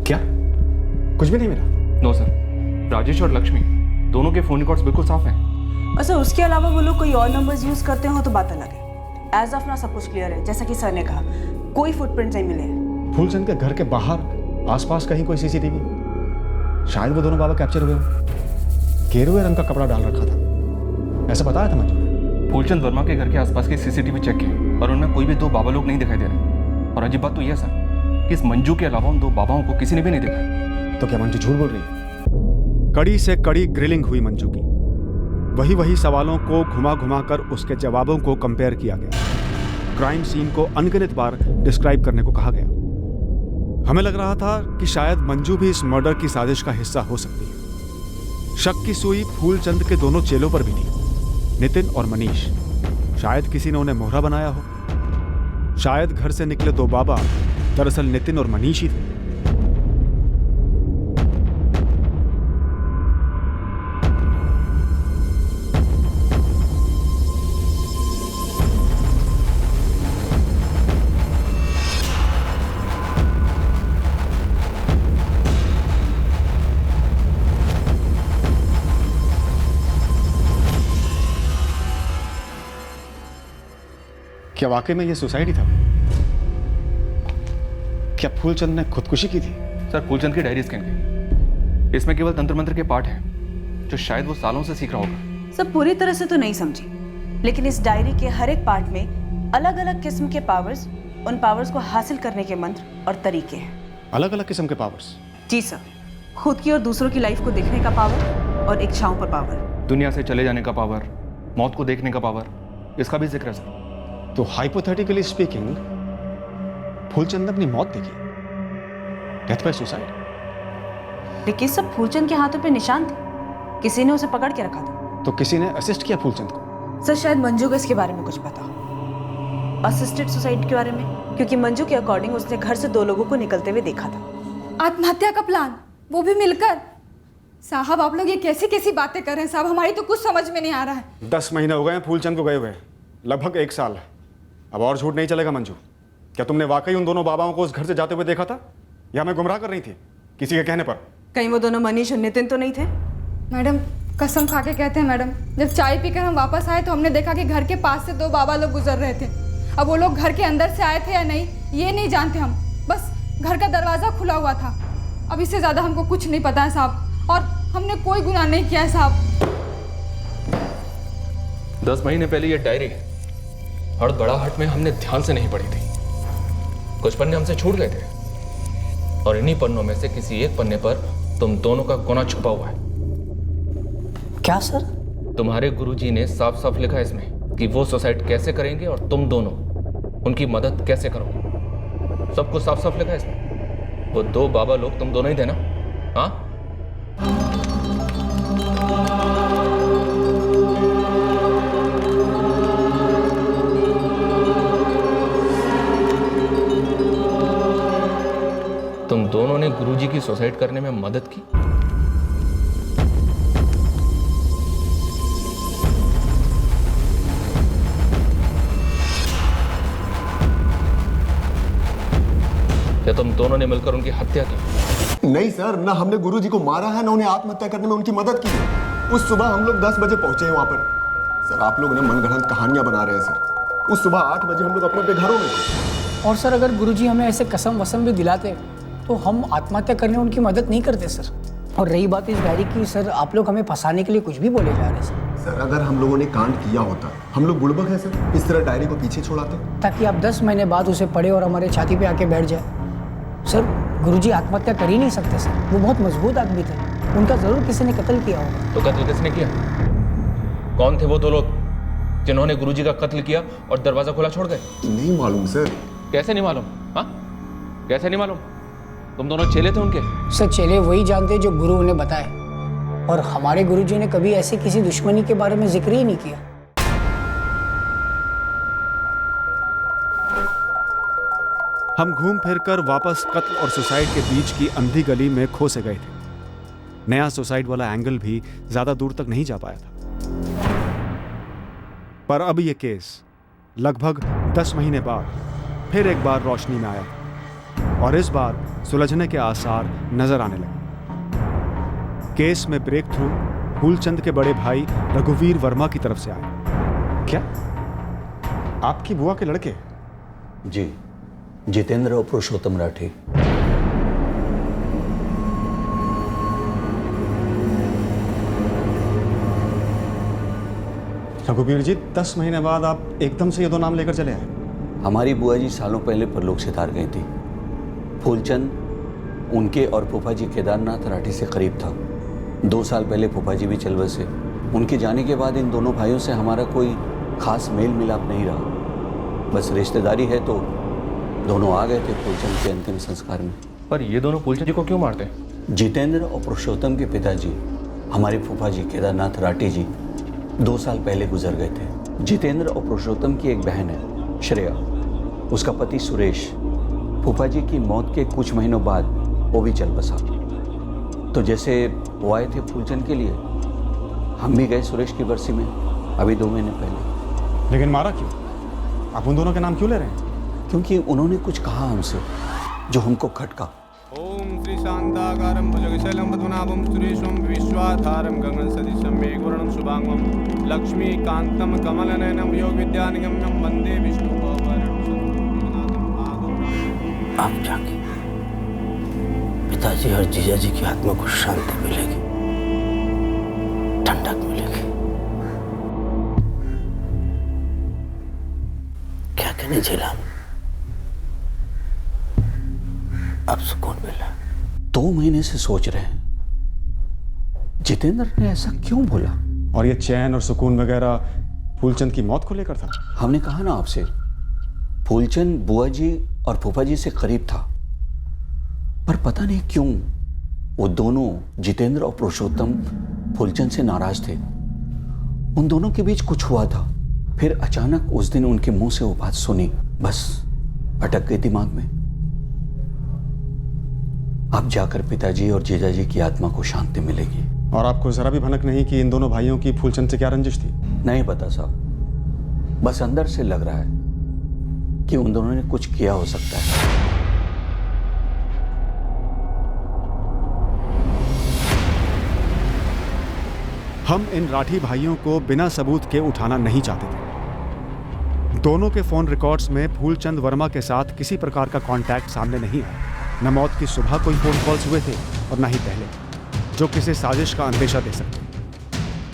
क्या कुछ भी नहीं मिला? नो सर, राजेश और लक्ष्मी दोनों के फोन रिकॉर्ड्स बिल्कुल साफ हैं। अच्छा, उसके अलावा वो लोग कोई और नंबर्स यूज करते हो तो बात अलग है। एज ऑफ ना सब कुछ क्लियर है, जैसा कि सर ने कहा, कोई फुटप्रिंट नहीं मिले हैं। फूलचंद के घर के बाहर आसपास कहीं कोई सीसीटीवी? शायद वो दोनों बाबा कैप्चर हुए हो। गेरुए रंग का कपड़ा डाल रखा था, ऐसा बताया था मंजू ने। फूलचंद वर्मा के घर के आसपास की सीसीटीवी चेक किए और उनमें कोई भी दो बाबा लोग नहीं दिखाई दे रहे। और अजीब बात तो यह सर कि इस मंजू के अलावा उन दो बाबाओं को किसी ने भी नहीं देखा। तो क्या मंजू झूठ बोल रही है? कड़ी से कड़ी ग्रिलिंग हुई मंजू की। वही सवालों को घुमा घुमा कर उसके जवाबों को कंपेयर किया गया। क्राइम सीन को अनगिनत बार डिस्क्राइब करने को कहा गया। हमें लग रहा था कि शायद मंजू भी इस मर्डर की साजिश का हिस्सा हो सकती है। शक की सुई फूलचंद के दोनों चेलों पर भी थी, नितिन और मनीष। शायद किसी ने उन्हें मोहरा बनाया हो। शायद घर से निकले दो बाबा दरअसल नितिन और मनीष ही थे। क्या वाकई में ये सुसाइड ही था? क्या फूलचंद ने खुदकुशी की थी? सर, फूलचंद की डायरी स्कैन की, इसमें केवल तंत्र मंत्र के पार्ट हैं जो शायद वो सालों से सीख रहा होगा। सब पूरी तरह से तो नहीं समझी, लेकिन इस डायरी के हर एक पार्ट में अलग अलग किस्म के पावर्स, उन पावर्स को हासिल करने के मंत्र और तरीके हैं। अलग अलग किस्म के पावर्स? जी सर, खुद की और दूसरों की लाइफ को देखने का पावर और इच्छाओं पर पावर। दुनिया से चले जाने का पावर, मौत को देखने का पावर, इसका भी जिक्र है सर। तो हाइपोथेटिकली स्पीकिंग फूलचंद ने अपनी मौत देखी, डेथ बाय सुसाइड। लेकिन सब फूलचंद के हाथों पे निशान थे, किसी ने उसे पकड़ के रखा था। तो किसी ने असिस्ट किया फूलचंद को? सर, शायद मंजू को इसके बारे में कुछ पता हो, असिस्टेड सुसाइड के बारे में, क्योंकि मंजू के अकॉर्डिंग उसने घर से 2 लोगों को निकलते हुए देखा था। आत्महत्या का प्लान, वो भी मिलकर? साहब, आप लोग ये कैसी कैसी बातें कर रहे हैं साहब, हमारी तो कुछ समझ में नहीं आ रहा है। 10 महीने हो गए हैं फूलचंद को गए हुए, लगभग 1 साल। अब और झूठ नहीं चलेगा मंजू। क्या तुमने वाकई उन दोनों बाबाओं को उस घर से जाते हुए देखा था, या हमें गुमराह कर रही थी किसी के कहने पर? कहीं वो दोनों मनीष और नितिन तो नहीं थे? मैडम, कसम खा के कहते हैं मैडम, जब चाय पीकर हम वापस आए तो हमने देखा कि घर के पास से 2 बाबा लोग गुजर रहे थे। अब वो लोग घर के अंदर से आए थे या नहीं ये नहीं जानते हम, बस घर का दरवाज़ा खुला हुआ था। अब इससे ज़्यादा हमको कुछ नहीं पता है साहब। और हमने कोई गुनाह नहीं किया है साहब। 10 महीने पहले ये डायरी हड़बड़ाहट में हमने ध्यान से नहीं पढ़ी थी। कुछ पन्ने हमसे छूट गए थे और इन्हीं पन्नों में से किसी एक पन्ने पर तुम दोनों का गुनाह छुपा हुआ है। क्या सर? तुम्हारे गुरुजी ने साफ साफ लिखा है इसमें कि वो सुसाइड कैसे करेंगे और तुम दोनों उनकी मदद कैसे करोगे। सब कुछ साफ साफ लिखा है इसमें। वो 2 बाबा लोग तुम दोनों ही थे ना? हाँ? तुम दोनों ने गुरुजी की सुसाइड करने में मदद की। या तुम दोनों ने मिलकर उनकी हत्या की? नहीं सर, ना हमने गुरुजी को मारा है ना उन्हें आत्महत्या करने में उनकी मदद की। उस सुबह हम लोग 10 बजे पहुंचे हैं वहां पर। सर आप लोग ना मनगढ़ंत कहानियां बना रहे हैं सर। उस सुबह 8 बजे हम लोग अपने अपने घरों में थे। और सर अगर गुरुजी हमें ऐसे कसम वसम भी दिलाते तो हम आत्महत्या करने में उनकी मदद नहीं करते सर। और रही बात इस डायरी की, सर आप लोग हमें फंसाने के लिए कुछ भी बोले जा रहे हैं सर। अगर हम लोगों ने कांड किया होता, हम लोग बुड़बक है सर, इस तरह डायरी को पीछे छोड़ाते ताकि आप 10 महीने बाद उसे पढ़े और हमारे छाती पे आके बैठ जाए। सर गुरुजी आत्महत्या कर ही नहीं सकते सर, वो बहुत मजबूत आदमी थे, उनका जरूर किसी ने कत्ल किया होगा। तो कत्ल किसने किया? कौन थे वो 2 लोग जिन्होंने गुरुजी का कत्ल किया और दरवाजा खुला छोड़ गए? नहीं मालूम सर। कैसे नहीं मालूम? हाँ, कैसे नहीं मालूम? तुम दोनों चेले थे उनके? सर चेले वही जानते जो गुरु उन्हें बताए, और हमारे गुरुजी ने कभी ऐसी किसी दुश्मनी के बारे में जिक्र ही नहीं किया। हम घूम फिर कर वापस कत्ल और सुसाइड के बीच की अंधी गली में खो से गए थे। नया सुसाइड वाला एंगल भी ज्यादा दूर तक नहीं जा पाया था। पर अब यह केस लगभग 10 महीने बाद फिर एक बार रोशनी में आया और इस बार सुलझने के आसार नजर आने लगे। केस में ब्रेक थ्रू फूलचंद के बड़े भाई रघुवीर वर्मा की तरफ से आया। क्या आपकी बुआ के लड़के? जी, जितेंद्र और पुरुषोत्तम राठी। रघुवीर जी, 10 महीने बाद आप एकदम से ये 2 नाम लेकर चले आए? हमारी बुआ जी सालों पहले परलोक से तार गई थी। फूलचंद उनके और फूफा जी केदारनाथ राठी से करीब था। 2 साल पहले फूफा जी भी चल बसे। उनके जाने के बाद इन दोनों भाइयों से हमारा कोई खास मेल मिलाप नहीं रहा। बस रिश्तेदारी है तो दोनों आ गए थे फूलचंद के अंतिम संस्कार में। पर ये दोनों फूलचंद जी को क्यों मारते? जितेंद्र और पुरुषोत्तम के पिताजी हमारे फूफा जी केदारनाथ राठी जी 2 साल पहले गुजर गए थे। जितेंद्र और पुरुषोत्तम की एक बहन है श्रेया, उसका पति सुरेश फूफा जी की मौत के कुछ महीनों बाद वो भी चल बसा। तो जैसे वो आए थे फूलचंद के लिए, हम भी गए सुरेश की बरसी में अभी 2 महीने पहले। लेकिन मारा क्यों? आप उन दोनों के नाम क्यों ले रहे हैं? क्योंकि उन्होंने कुछ कहा हमसे जो हमको खटका। ओम श्री शांताकारं भुजगशैलं पद्मनाभं सुरेशं विश्वाधारं गगन सदृशं मेघवर्णं शुभांगं लक्ष्मीकान्तं कमलनयनं योग विद्यानिगम्यं वंदे विष्णु भवभरणं सद्गुरुनाथं आदौरामि। आप जाके पिताजी और जीजाजी की आत्मा को शांति मिलेगी, ठंडक मिलेगी। क्या कहने झेला, अब सुकून मिला। 2 महीने से सोच रहे हैं जितेंद्र ने ऐसा क्यों बोला। और ये चैन और सुकून वगैरह फूलचंद की मौत को लेकर था? हमने कहा ना आपसे, फूलचंद बुआ जी और फूफा जी से करीब था, पर पता नहीं क्यों वो दोनों जितेंद्र और पुरुषोत्तम फूलचंद से नाराज थे। उन दोनों के बीच कुछ हुआ था। फिर अचानक उस दिन उनके मुंह से वो बात सुनी, बस अटक गई दिमाग में। अब जाकर पिताजी और जीजाजी की आत्मा को शांति मिलेगी। और आपको जरा भी भनक नहीं कि इन दोनों भाइयों की फूलचंद से क्या रंजिश थी? नहीं पता साहब, बस अंदर से लग रहा है कि उन दोनों ने कुछ किया हो सकता है। हम इन राठी भाइयों को बिना सबूत के उठाना नहीं चाहते थे। दोनों के फोन रिकॉर्ड्स में फूलचंद वर्मा के साथ किसी प्रकार का कांटेक्ट सामने नहीं आया। न मौत की सुबह कोई फोन कॉल्स हुए थे और न ही पहले। जो किसी साजिश का अंदेशा दे सकते हैं।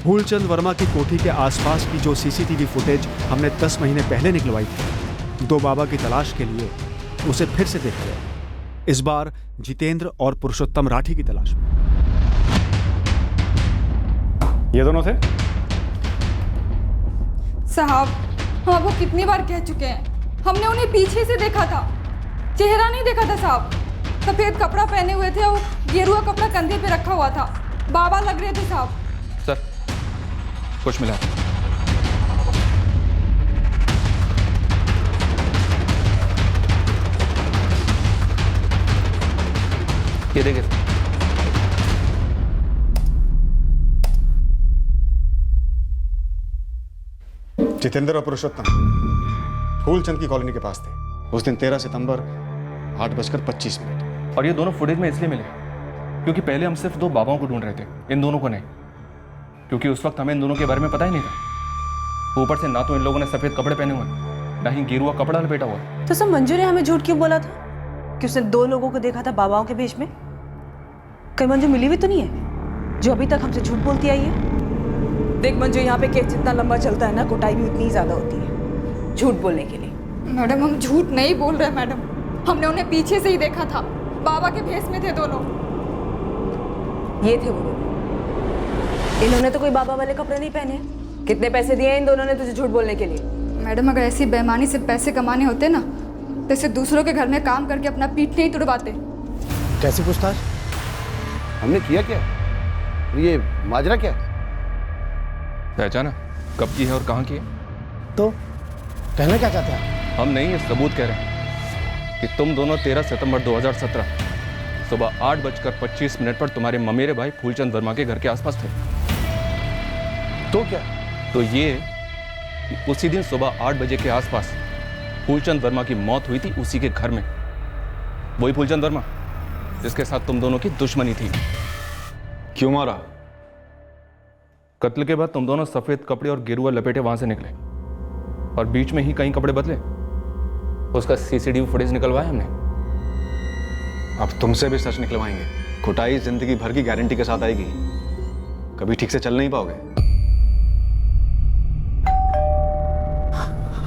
फूलचंद वर्मा की कोठी के आसपास की जो सीसीटीवी फुटेज हमने 10 महीने पहले निकलवाई थी, दो बाबा की तलाश के लिए उसे फिर से देखा गया। इस बार जितेंद्र और पुरुषोत्तम राठी की तलाश में। ये दोनों थे साहब, हम आपको कितनी बार कह चुके हैं, हमने उन्हें पीछे से देखा था, चेहरा नहीं देखा था साहब। सफेद कपड़ा पहने हुए थे और गेरुआ कपड़ा कंधे पे रखा हुआ था, बाबा लग रहे थे साहब। सर, कुछ मिला? ये देखिए। जितेंद्र और पुरुषोत्तम फूलचंद की कॉलोनी के पास थे उस दिन 13 सितंबर 8:25। और ये दोनों फुटेज में इसलिए मिले क्योंकि पहले हम सिर्फ दो बाबाओं को ढूंढ रहे थे, इन दोनों को नहीं, क्योंकि उस वक्त हमें इन दोनों के बारे में पता ही नहीं था। ऊपर से ना तो इन लोगों ने सफेद कपड़े पहने हुए, ना ही गेरुआ कपड़ा लपेटा हुआ। तो सब मंजू ने हमें झूठ क्यों बोला था कि उसने 2 लोगों को देखा था बाबाओं के भेष में? कहीं मंजू मिली हुई तो नहीं है जो अभी तक हमसे झूठ बोलती आई है? देख मंजू, यहाँ पे केस जितना लंबा चलता है ना, कुटाई भी उतनी ही ज्यादा होती है झूठ बोलने के लिए। मैडम, हम झूठ नहीं बोल रहे मैडम, हमने उन्हें पीछे से ही देखा था, बाबा के भेष में थे दोनों। ये थे वो दोनों। इन्होंने तो कोई बाबा वाले कपड़े नहीं पहने। कितने पैसे दिए इन दोनों ने तुझे झूठ बोलने के लिए? मैडम, अगर ऐसी बेईमानी से पैसे कमाने होते ना तो इसे दूसरों के घर में काम करके अपना पीठ नहीं तुड़वाते। कैसी पूछताछ? हमने किया क्या? ये माजरा क्या? पहचाना कब की है और कहाँ की है? तो कहना क्या चाहते हैं? हम नहीं, ये सबूत कह रहे हैं कि तुम दोनों 13 सितंबर 2017 सुबह 8:25 पर तुम्हारे ममेरे भाई फूलचंद वर्मा के घर के आसपास थे। तो क्या? तो ये उसी दिन सुबह 8 बजे के आसपास फूलचंद वर्मा की मौत हुई थी उसी के घर में। वही फूलचंद वर्मा जिसके साथ तुम दोनों की दुश्मनी थी। क्यों मारा? कत्ल के बाद तुम दोनों सफेद कपड़े और गेरुआ लपेटे वहां से निकले और बीच में ही कई कपड़े बदले। उसका सीसीटीवी फुटेज निकलवाया हमने। अब तुमसे भी सच निकलवाएंगे। कुटाई जिंदगी भर की गारंटी के साथ आएगी, कभी ठीक से चल नहीं पाओगे।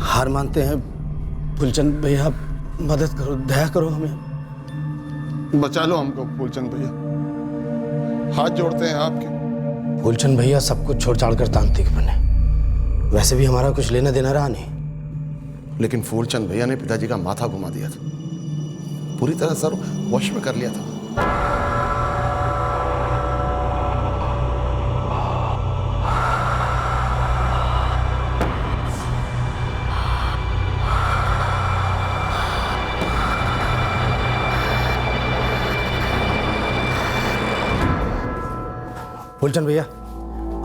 हार मानते हैं फूलचंद भैया, मदद करो, दया करो हमें। बचा लो हमको फूलचंद भैया, हाथ जोड़ते हैं आपके। फूलचंद भैया सब कुछ छोड़ छाड़ कर तांत्रिक बने, वैसे भी हमारा कुछ लेना देना रहा नहीं। लेकिन फूलचंद भैया ने पिताजी का माथा घुमा दिया था, पूरी तरह सर वश में कर लिया था। फूलचंद भैया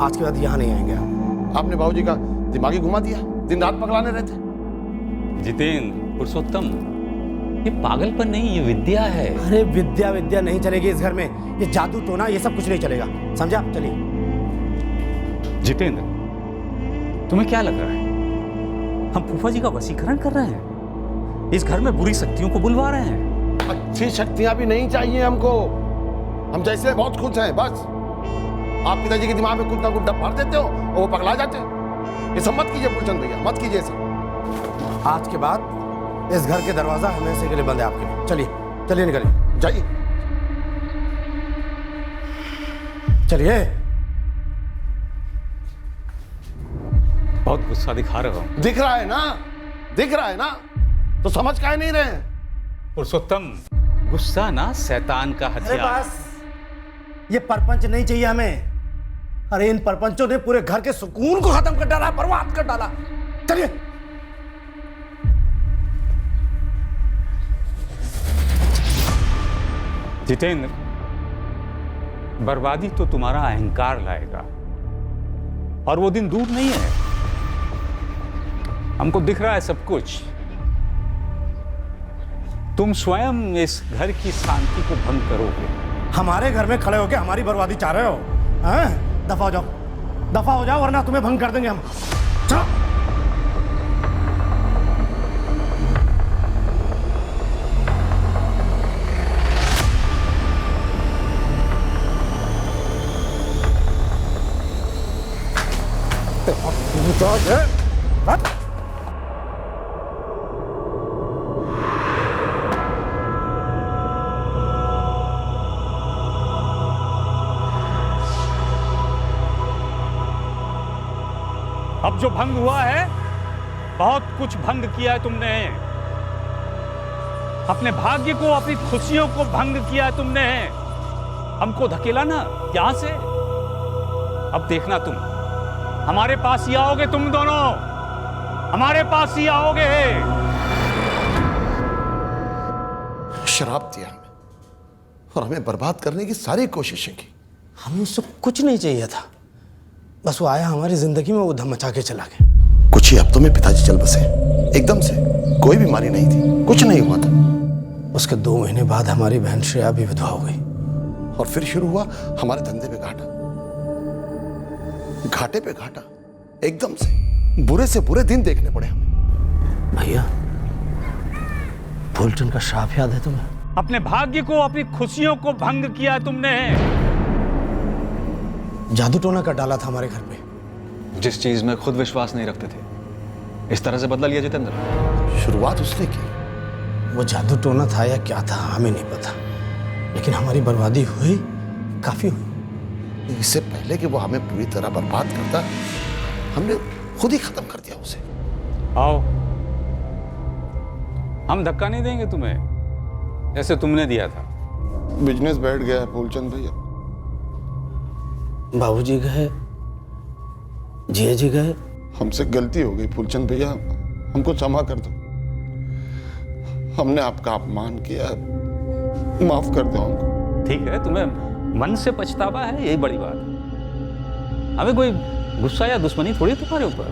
आज के बाद यहाँ नहीं आएंगे आप। आपने बाबूजी का दिमागी घुमा दिया, दिन रात पगलाने रहते। जितेंद्र, पुरुषोत्तम, ये पागलपन नहीं, ये विद्या है। अरे विद्या विद्या नहीं चलेगी इस घर में, ये जादू टोना ये सब कुछ नहीं चलेगा, समझा? चलिए। जितेंद्र, तुम्हें क्या लग रहा है हम फूफा जी का वशीकरण कर रहे हैं? इस घर में बुरी शक्तियों को बुलवा रहे हैं। अच्छी शक्तियां भी नहीं चाहिए हमको, हम जैसे बहुत खुश हैं बस। आप पिताजी के दिमाग में कुछ ना कुछ डब भर देते हो और वो पगला जाते हैं। ये सब मत कीजिए फूलचंद भैया, मत कीजिए सब। आज के बाद इस घर के दरवाजा हमेशा के लिए बंद है आपके लिए। चलिए चलिए, निकलिए, जाइए। चलिए। बहुत गुस्सा दिखा रहे हो। दिख रहा है ना, दिख रहा है ना, तो समझ काहे नहीं रहे? पुरुषोत्तम, गुस्सा ना शैतान का अरे हथियार। बस, ये परपंच नहीं चाहिए हमें। अरे इन परपंचों ने पूरे घर के सुकून को खत्म कर डाला, बर्बाद कर डाला। चलिए। जितेंद्र, बर्बादी तो तुम्हारा अहंकार लाएगा और वो दिन दूर नहीं है। हमको दिख रहा है सब कुछ। तुम स्वयं इस घर की शांति को भंग करोगे। हमारे घर में खड़े होकर हमारी बर्बादी चाह रहे हो? हैं? दफा हो जाओ, दफा हो जाओ, वरना तुम्हें भंग कर देंगे हम। चलो। अब जो भंग हुआ है, बहुत कुछ भंग किया है तुमने। अपने भाग्य को, अपनी खुशियों को भंग किया है तुमने। हमको धकेला ना यहां से। अब देखना तुम हमारे पास ही आओगे, तुम दोनों हमारे पास ही आओगे। शराब दिया हमें और हमें बर्बाद करने की सारी कोशिशें की। हमें उससे कुछ नहीं चाहिए था, बस वो आया हमारी जिंदगी में, वो धम मचा के चला गया। कुछ ही हफ्तों में पिताजी चल बसे, एकदम से। कोई बीमारी नहीं थी, कुछ नहीं हुआ था। उसके 2 महीने बाद हमारी बहन श्रेया भी विधवा हो गई। और फिर शुरू हुआ हमारे धंधे पे घाटा, घाटे पे घाटा, एकदम से। बुरे से बुरे दिन देखने पड़े हमें। भैया, फूलचंद का श्राप याद है तुम्हें? अपने भाग्य को, अपनी खुशियों को भंग किया है तुमने। जादू टोना कर डाला था हमारे घर पे। जिस चीज में खुद विश्वास नहीं रखते थे, इस तरह से बदला लिया जितेंद्र। शुरुआत उसने की। वो जादू टोना था या क्या था हमें नहीं पता, लेकिन हमारी बर्बादी हुई, काफी हुई। इससे पहले कि वो हमें पूरी तरह बर्बाद करता, हमने खुद ही खत्म कर दिया उसे। आओ, हम धक्का नहीं देंगे तुम्हें जैसे तुमने दिया था। बिजनेस बैठ गया है फूलचंद भैया। बाबूजी गए, जिया जी गए। हमसे गलती हो गई फूलचंद भैया, हमको क्षमा कर दो। हमने आपका अपमान किया, माफ कर दो हमको। ठीक है, तुम्हें मन से पछतावा है, यही बड़ी बात है। हमें कोई गुस्सा या दुश्मनी थोड़ी तुम्हारे ऊपर।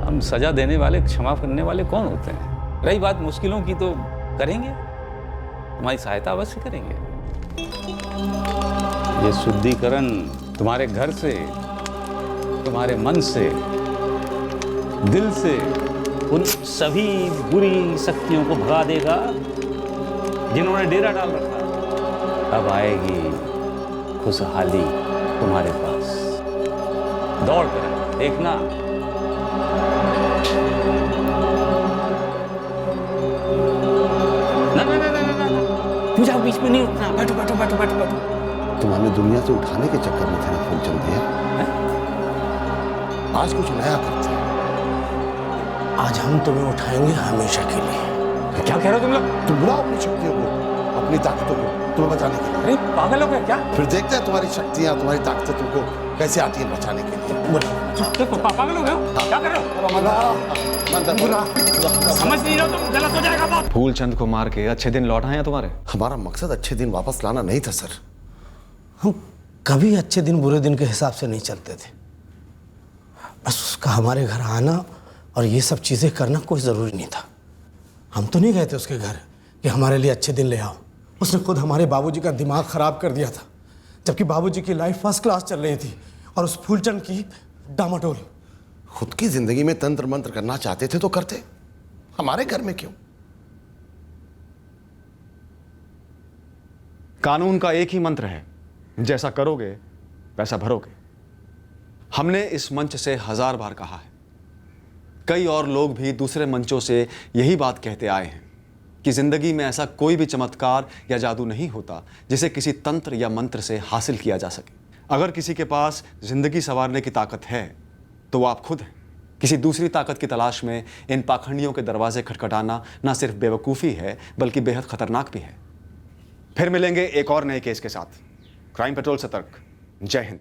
हम सजा देने वाले, क्षमा करने वाले कौन होते हैं? रही बात मुश्किलों की, तो करेंगे, तुम्हारी सहायता अवश्य करेंगे। ये शुद्धिकरण तुम्हारे घर से, तुम्हारे मन से, दिल से उन सभी बुरी शक्तियों को भगा देगा जिन्होंने डेरा डाल रखा। अब आएगी खुशहाली तुम्हारे पास। दौड़ कर देखना। पूजा बीच में नहीं उठना, बैठो बैठो बैठो बैठो बैठो। तुम हमें दुनिया से उठाने के चक्कर में थे ना फूलचंद भैया। आज कुछ नया करते हैं। आज हम तुम्हें उठाएंगे हमेशा के लिए। क्या कह रहे हो तुम लोग? तुम बुलाओ अपनी शक्तियों को, अपनी ताकतों को तुम्हें बचाने के लिए। अरे पागल हो गए क्या? फिर देखते हैं तुम्हारी शक्तियां, तुम्हारी ताकतें तुमको कैसे आती है बचाने के लिए। पागल हो गए? क्या कर रहे हो? समझ नहीं रहे हो तुम, गलत हो जाएगा बात। फूलचंद को मार के अच्छे दिन लौट आए हैं तुम्हारे। हमारा मकसद अच्छे दिन वापस लाना नहीं था सर। हम कभी अच्छे दिन बुरे दिन के हिसाब से नहीं चलते थे। बस उसका हमारे घर आना और ये सब चीज़ें करना कोई ज़रूरी नहीं था। हम तो नहीं गए थे उसके घर कि हमारे लिए अच्छे दिन ले आओ। उसने खुद हमारे बाबूजी का दिमाग ख़राब कर दिया था, जबकि बाबूजी की लाइफ फर्स्ट क्लास चल रही थी और उस फूलचंद की डामाडोल। खुद की जिंदगी में तंत्र मंत्र करना चाहते थे तो करते, हमारे घर में क्यों? कानून का एक ही मंत्र है, जैसा करोगे वैसा भरोगे। हमने इस मंच से 1000 बार कहा है। कई और लोग भी दूसरे मंचों से यही बात कहते आए हैं कि जिंदगी में ऐसा कोई भी चमत्कार या जादू नहीं होता जिसे किसी तंत्र या मंत्र से हासिल किया जा सके। अगर किसी के पास जिंदगी संवारने की ताकत है तो वो आप खुद हैं। किसी दूसरी ताकत की तलाश में इन पाखंडियों के दरवाजे खटखटाना ना सिर्फ बेवकूफ़ी है बल्कि बेहद खतरनाक भी है। फिर मिलेंगे एक और नए केस के साथ। क्राइम पेट्रोल सतर्क। जय हिंद।